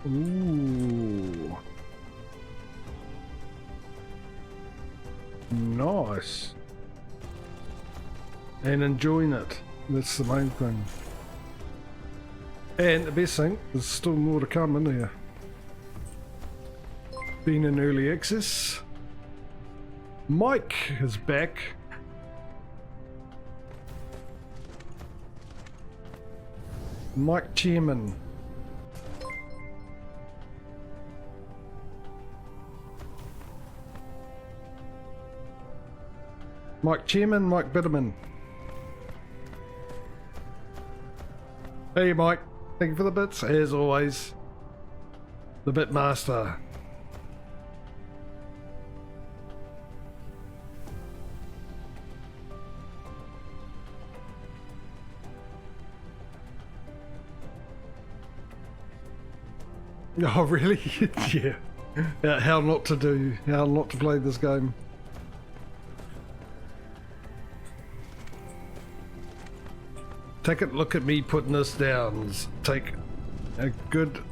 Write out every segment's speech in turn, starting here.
Ooh. Nice. And enjoying it. That's the main thing. And the best thing, there's still more to come in here. Been in early access. Mike is back. Mike Chairman. Mike Chairman, Mike Bitterman. Hey Mike, thank you for the bits, as always. The Bit Master. Oh really? Yeah. How not to play this game. Take a look at me putting this down. Take a good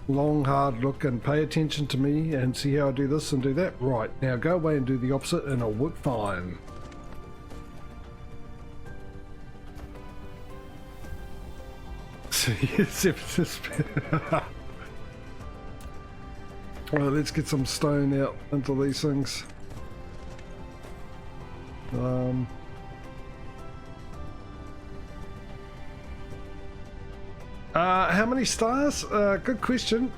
long hard look and pay attention to me and see how I do this and do that. Right, now go away and do the opposite and it'll work fine. Well, let's get some stone out into these things. How many stars? Good question.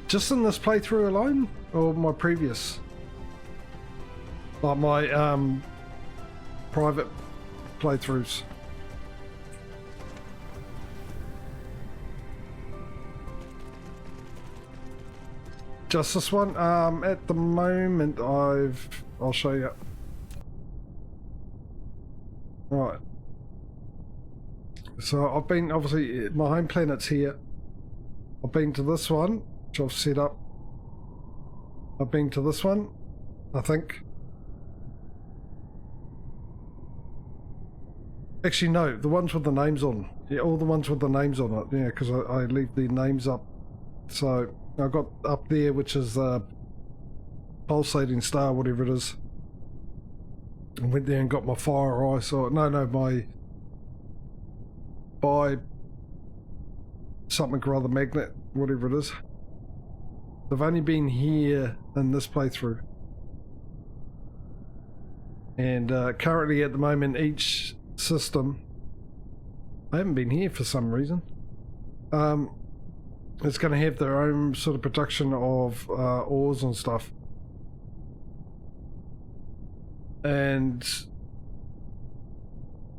Just in this playthrough alone, or my previous? Like my private playthroughs. Just this one. At the moment, I'll show you. Right. So I've been, obviously, my home planet's here. I've been to this one, which I've set up. I've been to this one, I think. Actually, no, the ones with the names on. Yeah, all the ones with the names on it. Yeah, because I leave the names up. So I got up there, which is pulsating star, whatever it is. I went there and got my fire eye, so my by something or other magnet, whatever it is. I've only been here in this playthrough, and currently at the moment each system, I haven't been here for some reason, it's going to have their own sort of production of ores and stuff. And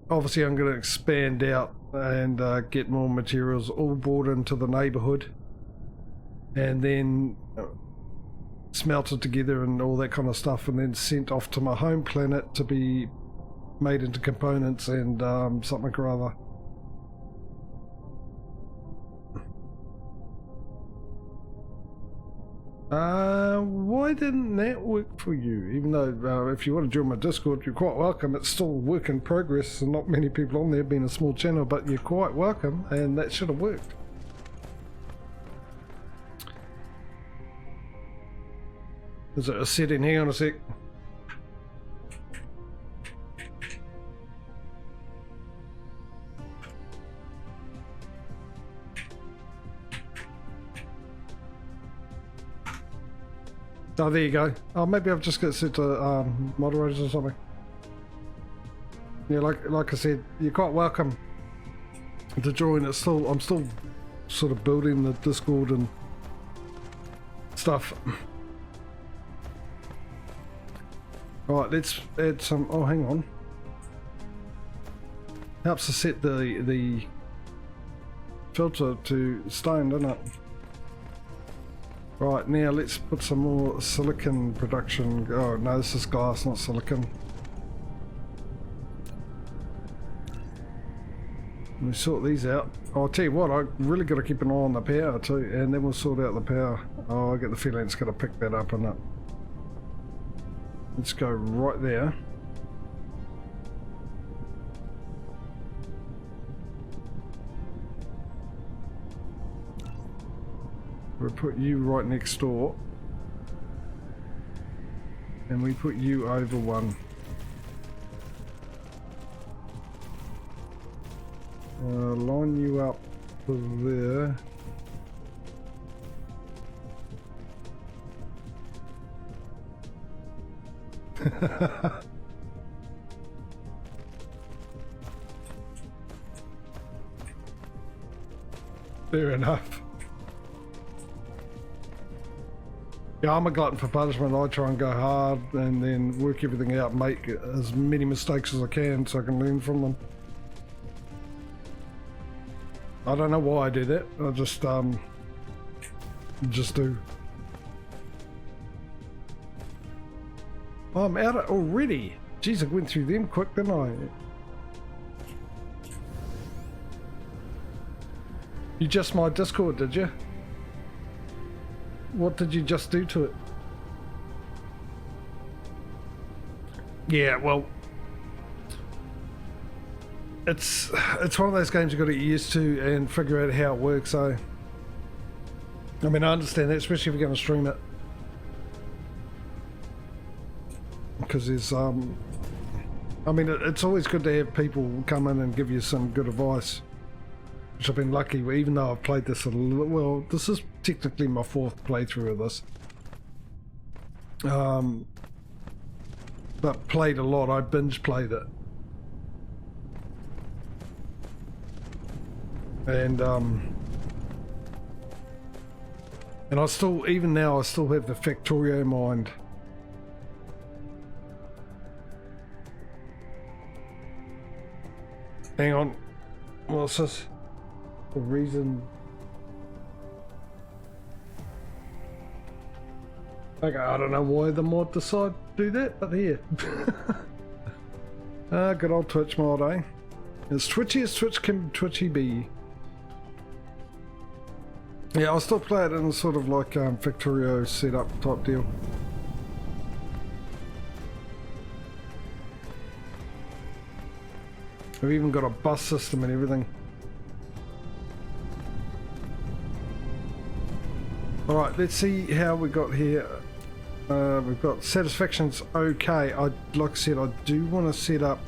obviously I'm going to expand out and get more materials all brought into the neighborhood and then smelted together and all that kind of stuff, and then sent off to my home planet to be made into components and something or other. Why didn't that work for you? Even though if you want to join my Discord, you're quite welcome. It's still a work in progress and not many people on there, being a small channel, but you're quite welcome, and that should have worked. Is it a setting? Hang on a sec. Oh, there you go. Oh, maybe I've just got set to moderators or something. Yeah, like I said, you're quite welcome to join. I'm still sort of building the Discord and stuff. Alright, let's add some. Oh, hang on. Helps to set the filter to stone, doesn't it? Right, now let's put some more silicon production. Oh no, this is glass, not silicon. Let me sort these out. Oh, I'll tell you what, I really got to keep an eye on the power too, and then we'll sort out the power. Oh, I get the feeling it's going to pick that up, isn't it? Let's go right there. We'll put you right next door. And we put you over one. Line you up to there. Fair enough. Yeah, I'm a glutton for punishment. I try and go hard and then work everything out, make as many mistakes as I can so I can learn from them. I don't know why I do that. I just do. Oh, I'm out of already. Jeez, I went through them quick, didn't I? You just my Discord, did you? What did you just do to it? Yeah, well, it's one of those games you've got to get used to and figure out how it works. So, I mean, I understand that, especially if you're going to stream it, because there's I mean, it's always good to have people come in and give you some good advice. Which I've been lucky, even though I've played this a little, well, this is technically my 4th playthrough of this. But played a lot, I binge played it. And I still, even now, I still have the Factorio mind. Hang on, what's this? The reason. Okay, I don't know why the mod decided to do that, but here. Good old Twitch mod, eh? As twitchy as Twitch can twitchy be. Yeah, I'll still play it in sort of like Factorio setup type deal. I've even got a bus system and everything. Alright, let's see how we got here. We've got satisfaction's okay. Like I said, I do want to set up,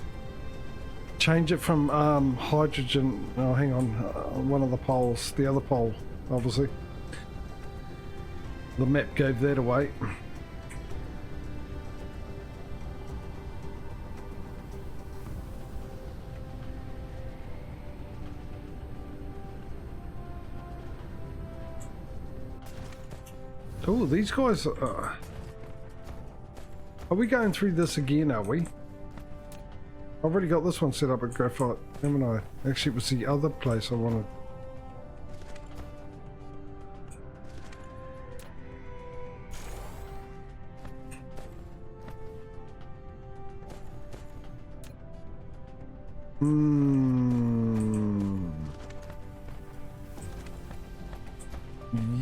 change it from hydrogen. Oh, hang on, one of the poles, the other pole, obviously. The map gave that away. Oh, these guys are we going through this again, are we? I've already got this one set up at graphite, haven't I? Actually, it was the other place I wanted.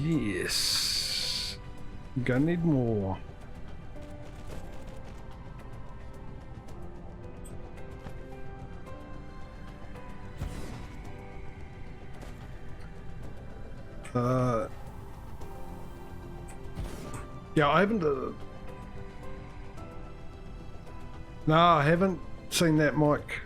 Yes. Gonna need more. Yeah, I haven't. No, I haven't seen that mic.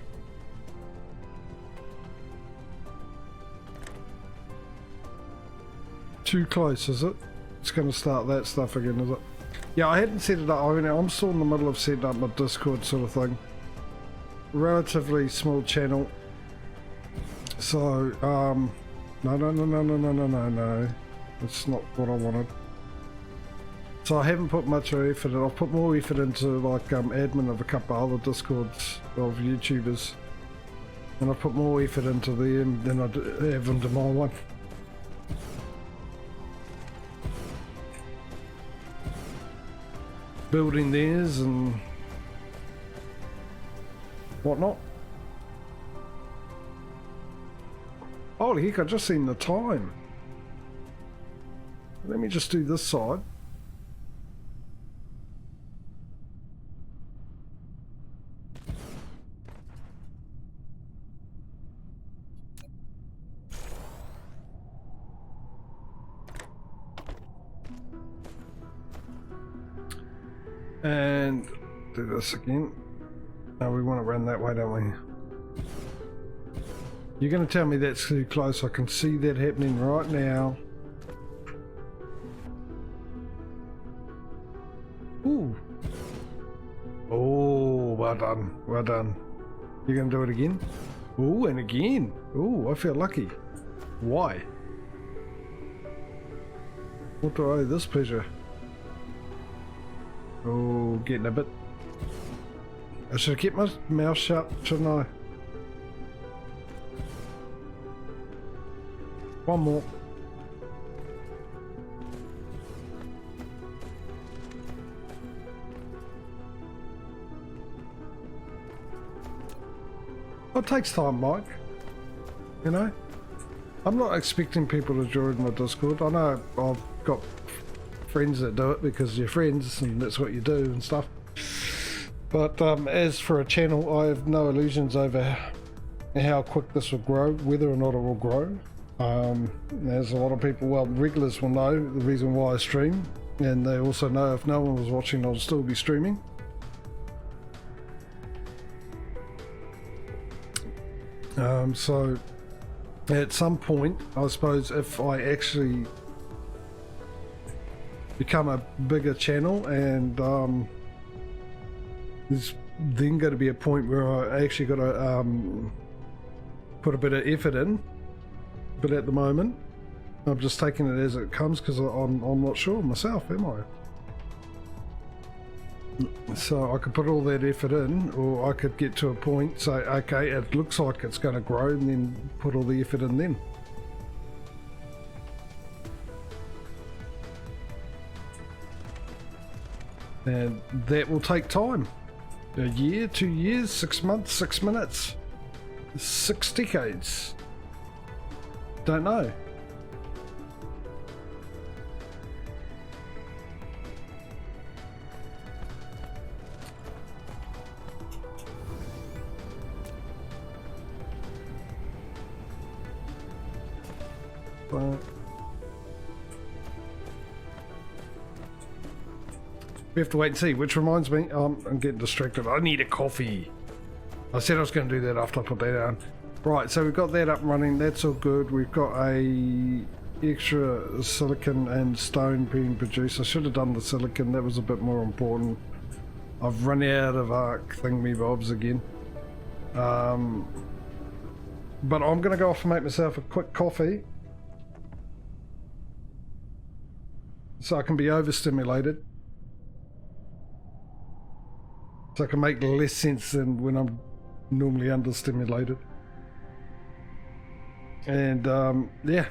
Too close, is it? It's going to start that stuff again, is it? Yeah, I hadn't set it up. I mean, I'm still in the middle of setting up my Discord sort of thing. Relatively small channel. So, no. That's not what I wanted. So I haven't put much effort in. I've put more effort into like admin of a couple of other Discords of YouTubers. And I've put more effort into them than I have into my one. Building theirs and whatnot. Holy heck, I just seen the time. Let me just do this side. And do this again. No, we want to run that way, don't we? You're going to tell me that's too close. I can see that happening right now. Ooh. Oh, well done. Well done. You're going to do it again? Ooh, and again. Ooh, I feel lucky. Why? What do I owe this pleasure? Oh, getting a bit... I should have kept my mouth shut, shouldn't I? One more. It takes time, Mike. You know? I'm not expecting people to join my Discord. I know I've got friends that do it because you're friends and that's what you do and stuff. But as for a channel, I have no illusions over how quick this will grow, whether or not it will grow. As a lot of people, well, regulars will know the reason why I stream, and they also know if no one was watching, I'll still be streaming. So at some point, I suppose, if I actually become a bigger channel, and there's then going to be a point where I actually got to put a bit of effort in. But at the moment, I'm just taking it as it comes because I'm not sure myself, am I? So I could put all that effort in, or I could get to a point, say, okay, it looks like it's going to grow, and then put all the effort in then. And that will take time. A year, 2 years, 6 months, 6 minutes, 6 decades. Don't know. But we have to wait and see, which reminds me, I'm getting distracted. I need a coffee. I said I was going to do that after I put that down. Right, so we've got that up and running. That's all good. We've got a extra silicon and stone being produced. I should have done the silicon. That was a bit more important. I've run out of arc thingamybobs again. But I'm going to go off and make myself a quick coffee so I can be overstimulated. So I can make less sense than when I'm normally understimulated. And yeah,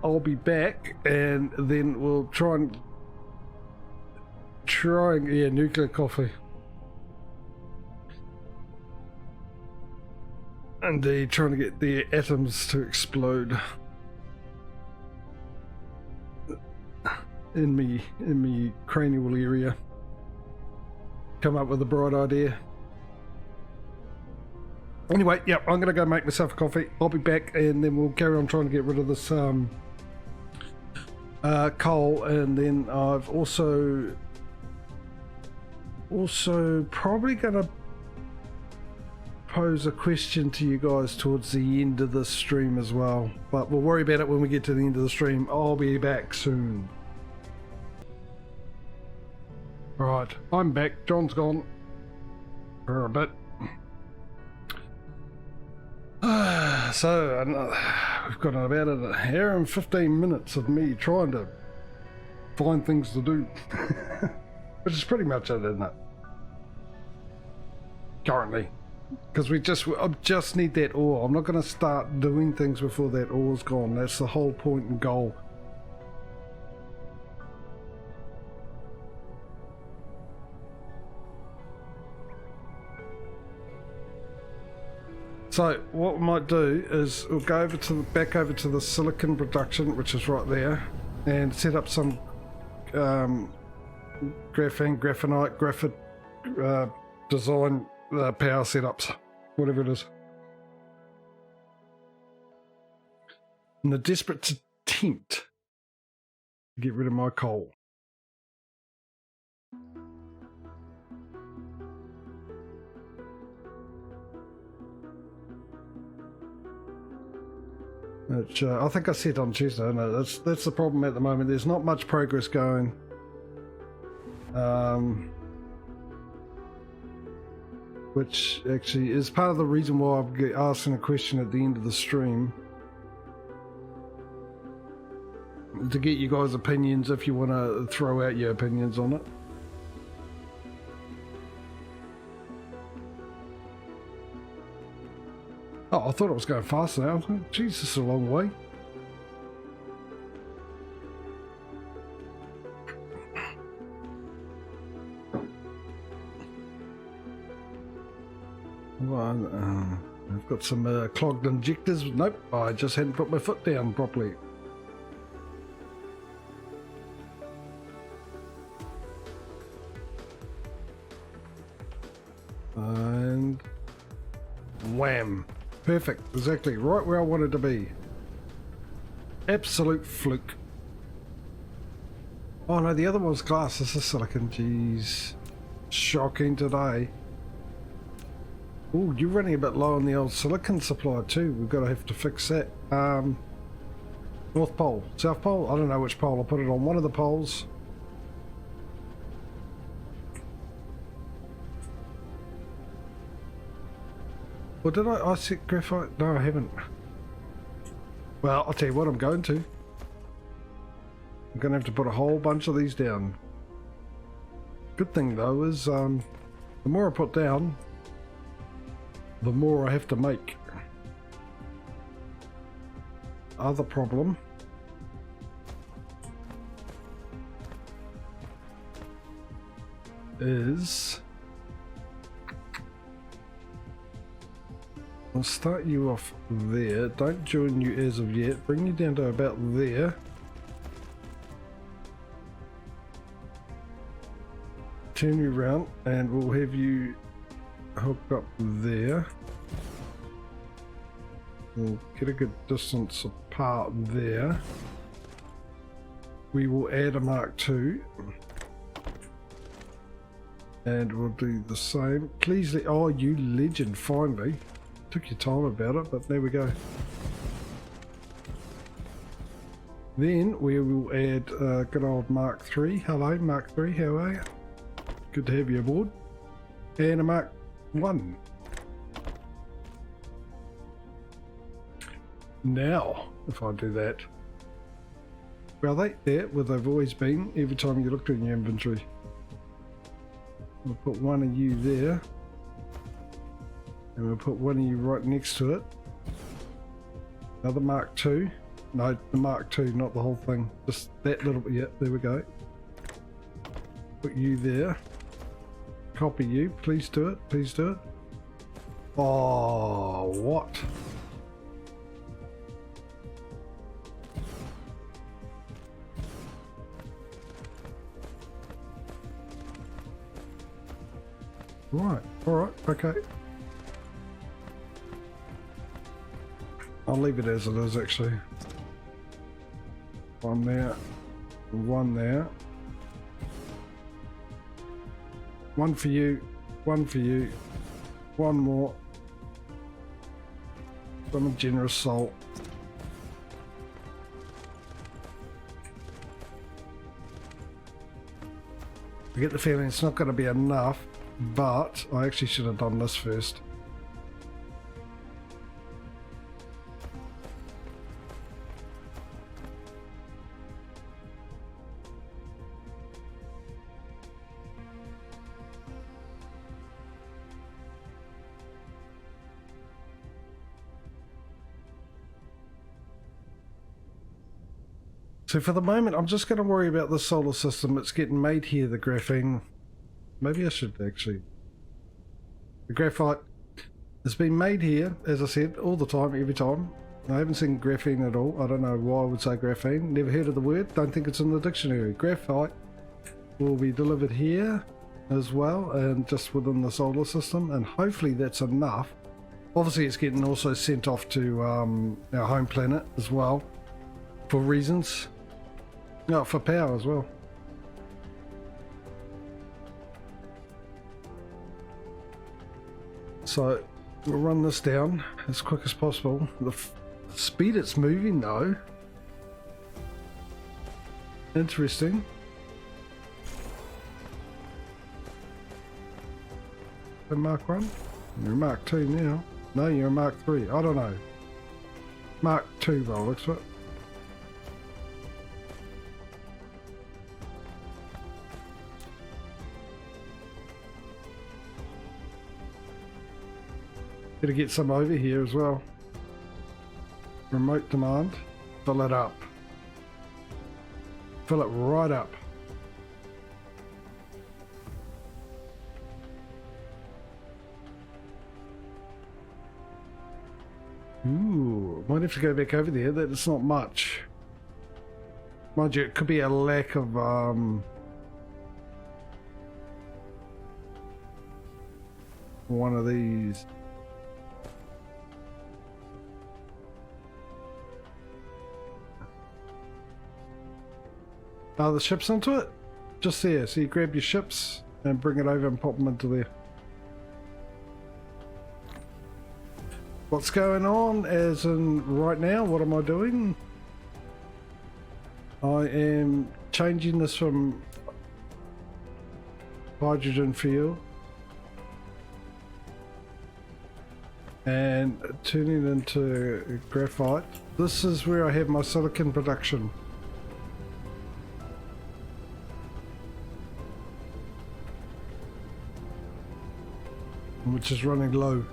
I'll be back, and then we'll try and yeah, nuclear coffee. Indeed, trying to get the atoms to explode in me cranial area. Come up with a bright idea. Anyway, yep, I'm gonna go make myself a coffee. I'll be back, and then we'll carry on trying to get rid of this coal, and then I've also probably gonna pose a question to you guys towards the end of this stream as well, but we'll worry about it when we get to the end of the stream. I'll be back soon. Right, I'm back. John's gone for a bit. So we've got about an hour and 15 minutes of me trying to find things to do. Which is pretty much it, isn't it? Currently. Because I just need that ore. I'm not going to start doing things before that ore's gone. That's the whole point and goal. So what we might do is we'll go back over to the silicon production, which is right there, and set up some graphene, graphenite, graphite design power setups, whatever it is. And they're desperate to attempt to get rid of my coal. which I think I said on Tuesday. No, that's the problem at the moment. There's not much progress going. Which actually is part of the reason why I'm asking a question at the end of the stream, to get you guys' opinions if you want to throw out your opinions on it. Oh, I thought it was going fast now. Jeez, this is a long way. Well, I've got some clogged injectors. Nope, I just hadn't put my foot down properly. And wham. Perfect, exactly right where I wanted to be. Absolute fluke. Oh no, the other one was glass. This is silicon. Jeez, shocking today. Oh, you're running a bit low on the old silicon supply too. We've got to have to fix that. North Pole, South Pole. I don't know which pole. I'll put it on one of the poles. Or did I set graphite? No, I haven't. Well, I'll tell you what I'm going to. I'm going to have to put a whole bunch of these down. Good thing though is the more I put down, the more I have to make. Other problem is I'll start you off there. Don't join you as of yet. Bring you down to about there. Turn you around and we'll have you hooked up there. We'll get a good distance apart there. We will add a Mark II. And we'll do the same. Please, oh you legend, finally. Took your time about it, but there we go. Then we will add good old Mark III. Hello Mark III, how are you? Good to have you aboard. And a Mark I. Now, if I do that, well, they there where they've always been every time you looked in your inventory. We'll put one of you there, and we'll put one of you right next to it. Another Mark II. No, the Mark II, not the whole thing. Just that little bit. Yeah, there we go. Put you there. Copy you. Please do it. Please do it. Oh, what? Right, alright, okay. I'll leave it as it is actually. One there, one there. One for you, one for you, one more. I'm a generous soul. I get the feeling it's not going to be enough, but I actually should have done this first. So for the moment, I'm just going to worry about the solar system. It's getting made here, the graphene. Maybe I should actually. The graphite has been made here, as I said, all the time, every time. I haven't seen graphene at all. I don't know why I would say graphene. Never heard of the word. Don't think it's in the dictionary. Graphite will be delivered here as well, and just within the solar system, and hopefully that's enough. Obviously it's getting also sent off to our home planet as well, for reasons. No, for power as well. So we'll run this down as quick as possible. speed it's moving though. Interesting. A Mark 1? You're Mark 2 now. No, you're a Mark 3. I don't know. Mark 2 by the looks of it. Gotta get some over here as well. Remote demand. Fill it up. Fill it right up. Ooh, might have to go back over there. That's not much. Mind you, it could be a lack of one of these. The ships into it? Just there. So you grab your ships and bring it over and pop them into there. What's going on as in right now? What am I doing? I am changing this from hydrogen fuel and turning it into graphite. This is where I have my silicon production. Which is running low.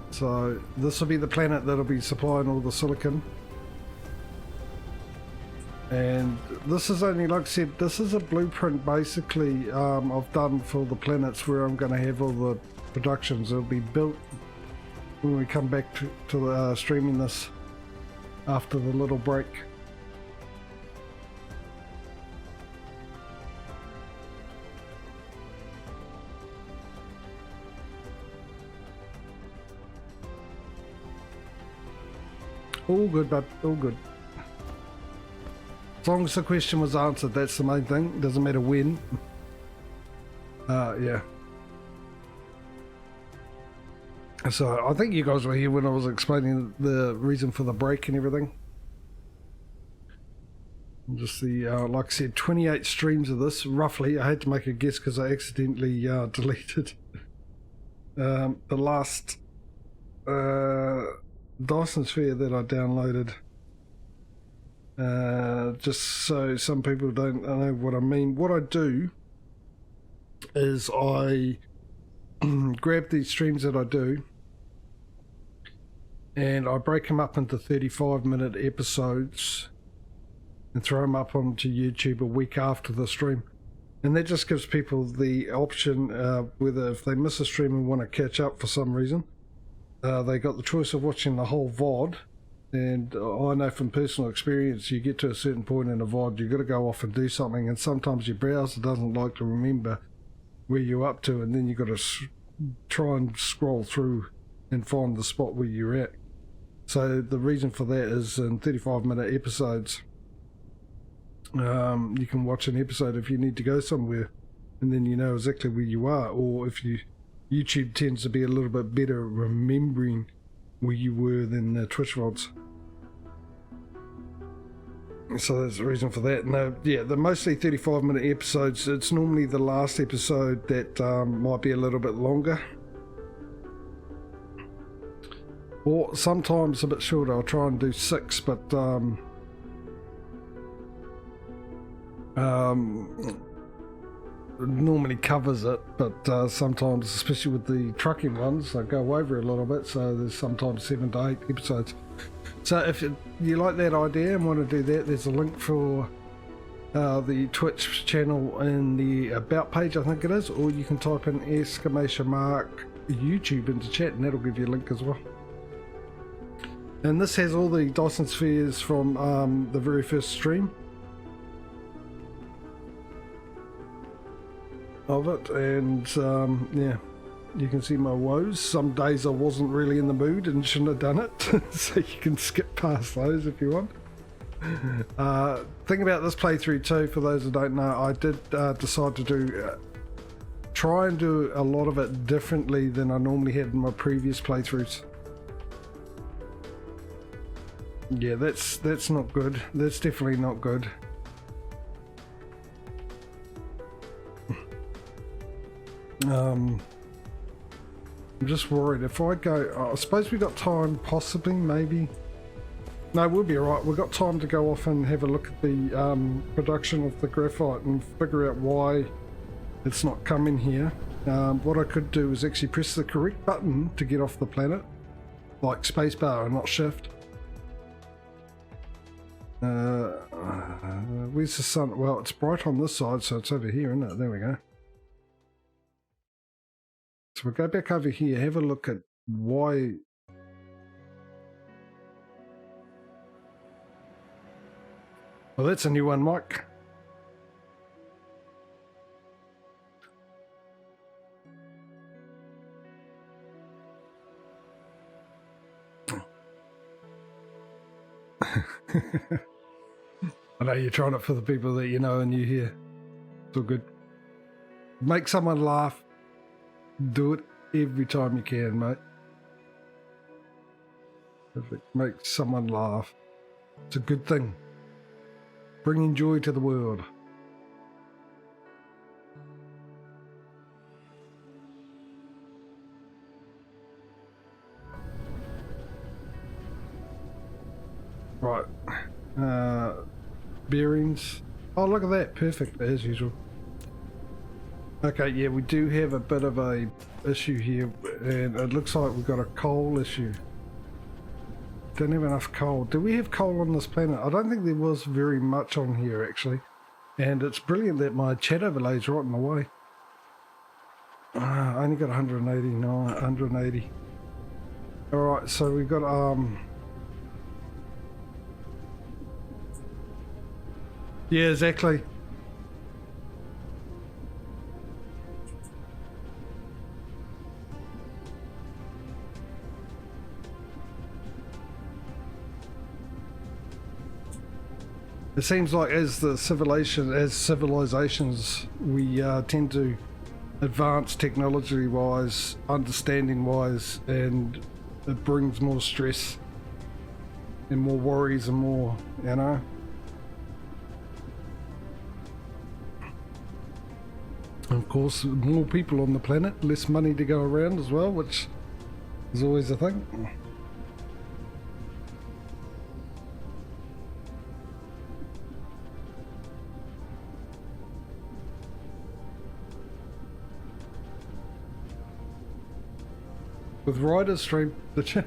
So this will be the planet that'll be supplying all the silicon. And this is only, like I said, this is a blueprint basically I've done for the planets where I'm going to have all the productions. It'll be built when we come back to streaming this after the little break. All good, bud. All good. As long as the question was answered, that's the main thing. Doesn't matter when. Yeah. So I think you guys were here when I was explaining the reason for the break and everything. Just the, like I said, 28 streams of this, roughly. I had to make a guess because I accidentally deleted the last Dyson Sphere that I downloaded. Just so some people don't know what I mean. What I do is I grab these streams that I do and I break them up into 35-minute episodes and throw them up onto YouTube a week after the stream. And that just gives people the option, whether if they miss a stream and want to catch up for some reason, they got the choice of watching the whole VOD. And I know from personal experience, you get to a certain point in a VOD, you've got to go off and do something, and sometimes your browser doesn't like to remember where you're up to, and then you've got to try and scroll through and find the spot where you're at. So the reason for that is in 35-minute episodes, you can watch an episode if you need to go somewhere, and then you know exactly where you are. Or if YouTube tends to be a little bit better at remembering where you were than Twitch VODs. So that's the reason for that. No, yeah, the mostly 35-minute episodes. It's normally the last episode that might be a little bit longer, or sometimes a bit shorter. I'll try and do 6, but normally covers it, but sometimes, especially with the trucking ones, I go over a little bit, so there's sometimes 7 to 8 episodes. So if you like that idea and want to do that, there's a link for the Twitch channel in the About page, I think it is, or you can type in !YouTube into chat and that'll give you a link as well. And this has all the Dyson Spheres from the very first stream of it, and yeah, you can see my woes. Some days I wasn't really in the mood and shouldn't have done it, so you can skip past those if you want. Thing about this playthrough too, for those who don't know, I did decide to try and do a lot of it differently than I normally had in my previous playthroughs. Yeah, that's not good. That's definitely not good. I'm just worried if I go. I suppose we got time, possibly, maybe. No, we'll be alright. We've got time to go off and have a look at the production of the graphite and figure out why it's not coming here. What I could do is actually press the correct button to get off the planet, like spacebar and not shift. Where's the sun? Well, it's bright on this side, so it's over here, isn't it? There we go. So we'll go back over here, have a look at why. Well, that's a new one, Mike. I know you're trying it for the people that you know and you hear. It's all good. Make someone laugh. Do it every time you can, mate. Perfect. Make someone laugh. It's a good thing. Bringing joy to the world. Right. Bearings. Oh, look at that. Perfect, as usual. Okay, yeah, we do have a bit of a issue here, and it looks like we've got a coal issue. Don't have enough coal. Do we have coal on this planet? I don't think there was very much on here, actually. And it's brilliant that my chat overlay's right in the way. I only got 189, 180. Alright, so we've got, yeah, exactly. It seems like as civilizations, we tend to advance technology-wise, understanding-wise, and it brings more stress and more worries and more, you know. And of course, more people on the planet, less money to go around as well, which is always a thing. With Ryder's stream, okay,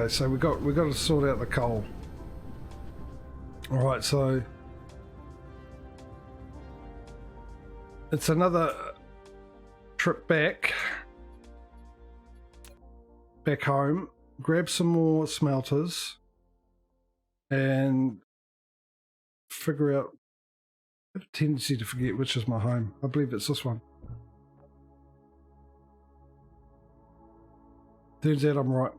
so we got to sort out the coal. All right, so it's another trip back home. Grab some more smelters and figure out. I have a tendency to forget which is my home. I believe it's this one. Turns out I'm right.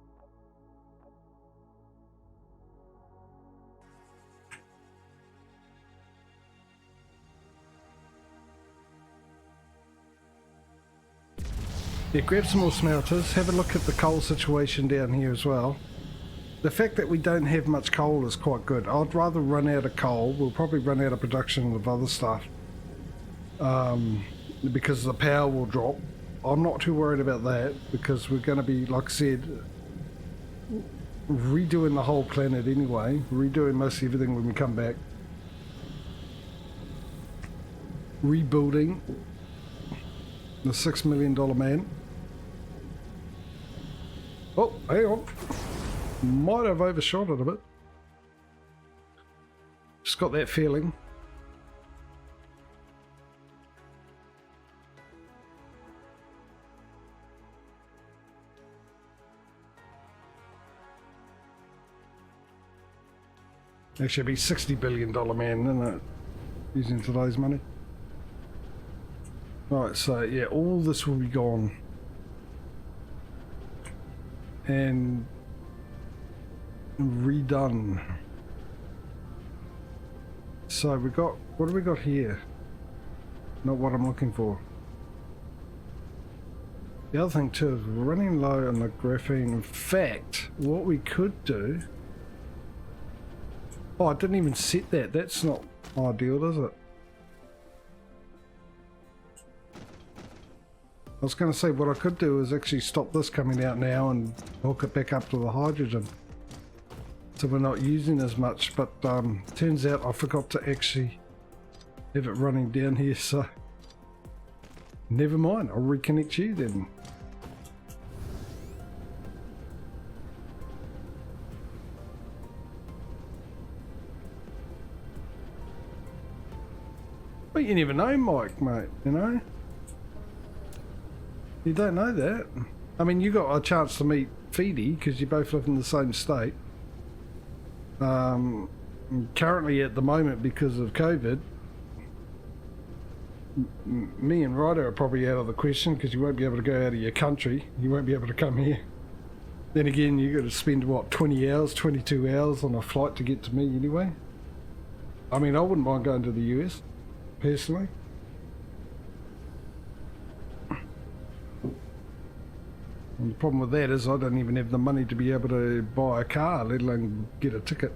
Yeah, grab some more smelters, have a look at the coal situation down here as well. The fact that we don't have much coal is quite good. I'd rather run out of coal. We'll probably run out of production of other stuff. Because the power will drop. I'm not too worried about that because we're going to be, like I said, redoing the whole planet anyway. Redoing mostly everything when we come back. Rebuilding the $6 million man. Oh, hang on. Might have overshot it a bit. Just got that feeling. Actually, it'd be $60 billion man, isn't it? Using today's money. Right, so yeah, all this will be gone. And redone. So we got, what do we got here? Not what I'm looking for. The other thing too is we're running low on the graphene. In fact, what we could do... Oh, I didn't even set that. That's not ideal, is it? I was going to say what I could do is actually stop this coming out now and hook it back up to the hydrogen. So we're not using as much, but turns out I forgot to actually have it running down here, so never mind, I'll reconnect you then. But you never know, Mike, mate, you know? You don't know that. I mean, you got a chance to meet Feedy because you both live in the same state. Currently at the moment, because of COVID, me and Ryder are probably out of the question because you won't be able to go out of your country. You won't be able to come here. Then again, you got to spend, what, 20 hours, 22 hours on a flight to get to me anyway. I mean, I wouldn't mind going to the US, personally. And the problem with that is I don't even have the money to be able to buy a car, let alone get a ticket.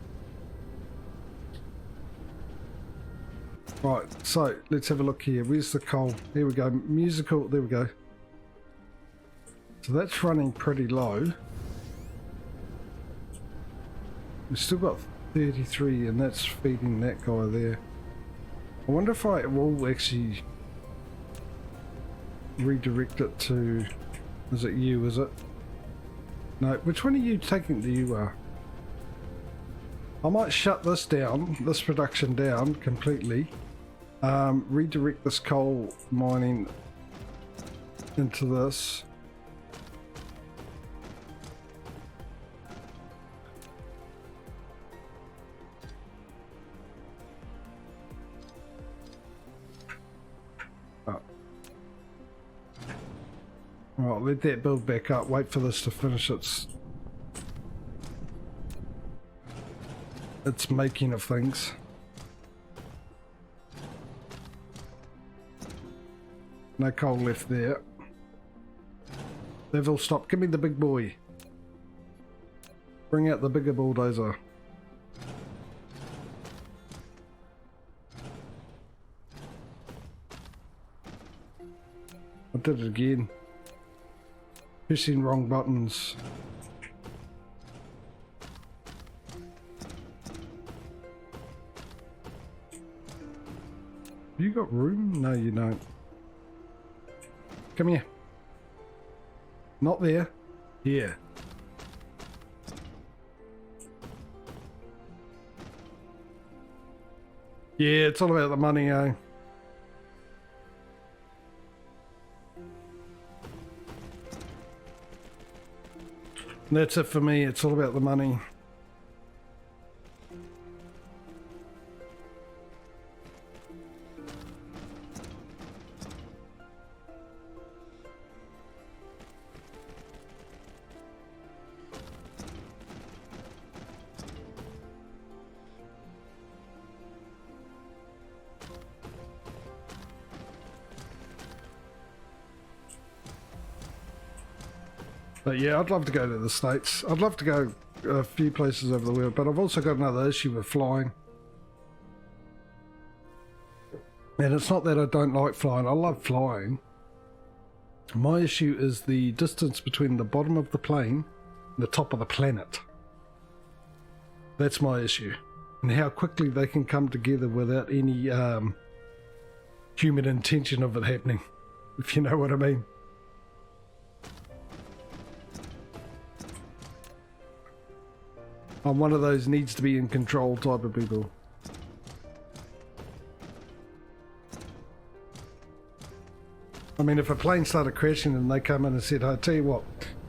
Right, so let's have a look here. Where's the coal? Here we go. Musical, there we go. So that's running pretty low. We've still got 33 and that's feeding that guy there. I wonder if I will actually redirect it to... Is it you, is it? No, which one are you taking? You are. I might shut this down, this production down completely. Redirect this coal mining into this. Right, let that build back up, wait for this to finish its making of things. No coal left there. Level stop, give me the big boy. Bring out the bigger bulldozer. I did it again. Pushing wrong buttons. You got room? No, you don't. Come here. Not there. Here. Yeah, it's all about the money, eh? That's it for me, it's all about the money. But yeah, I'd love to go to the States. I'd love to go a few places over the world, but I've also got another issue with flying. And it's not that I don't like flying, I love flying. My issue is the distance between the bottom of the plane and the top of the planet. That's my issue. And how quickly they can come together without any human intention of it happening, if you know what I mean. I'm one of those needs to be in control type of people. I mean, if a plane started crashing and they come in and said, "I tell you what,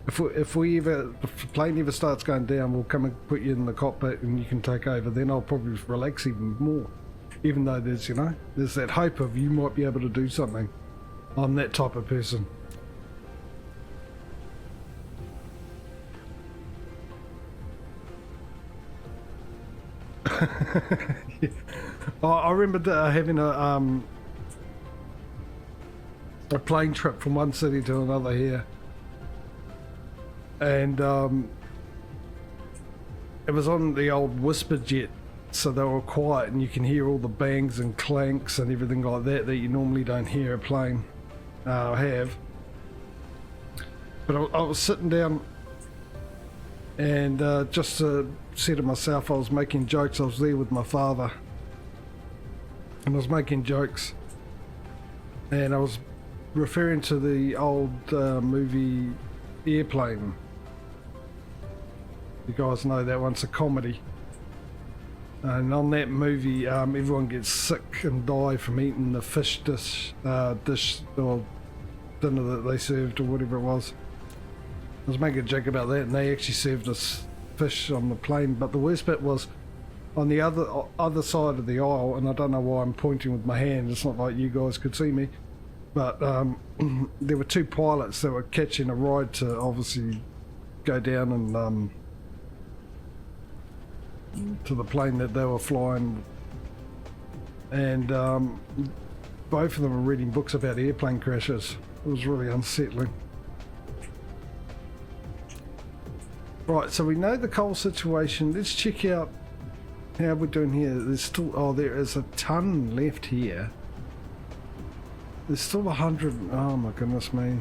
if the plane ever starts going down, we'll come and put you in the cockpit and you can take over," then I'll probably relax even more. Even though there's, you know, there's that hope of you might be able to do something. I'm that type of person. Yeah. I remember having a a plane trip from one city to another here, and it was on the old whisper jet, so they were quiet and you can hear all the bangs and clanks and everything like that that you normally don't hear a plane have. But I was sitting down and just to say to myself, I was making jokes. I was there with my father and I was making jokes, and I was referring to the old movie Airplane. You guys know that one's a comedy, and on that movie everyone gets sick and die from eating the fish dish or dinner that they served or whatever it was. I was making a joke about that, and they actually served us fish on the plane. But the worst bit was on the other side of the aisle, and I don't know why I'm pointing with my hand, it's not like you guys could see me, but there were two pilots that were catching a ride to obviously go down and to the plane that they were flying, and both of them were reading books about airplane crashes. It was really unsettling. Right, so we know the coal situation. Let's check out how we're doing here. There's still, oh, there is a ton left here. There's still 100. Oh my goodness me.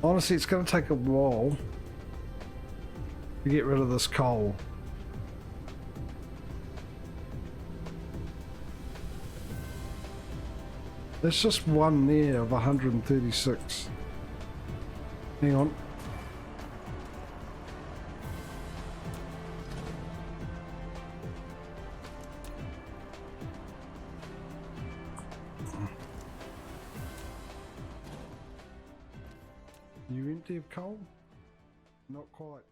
Honestly, it's going to take a while to get rid of this coal. There's just one there of 136. Hang on. You empty of coal? Not quite.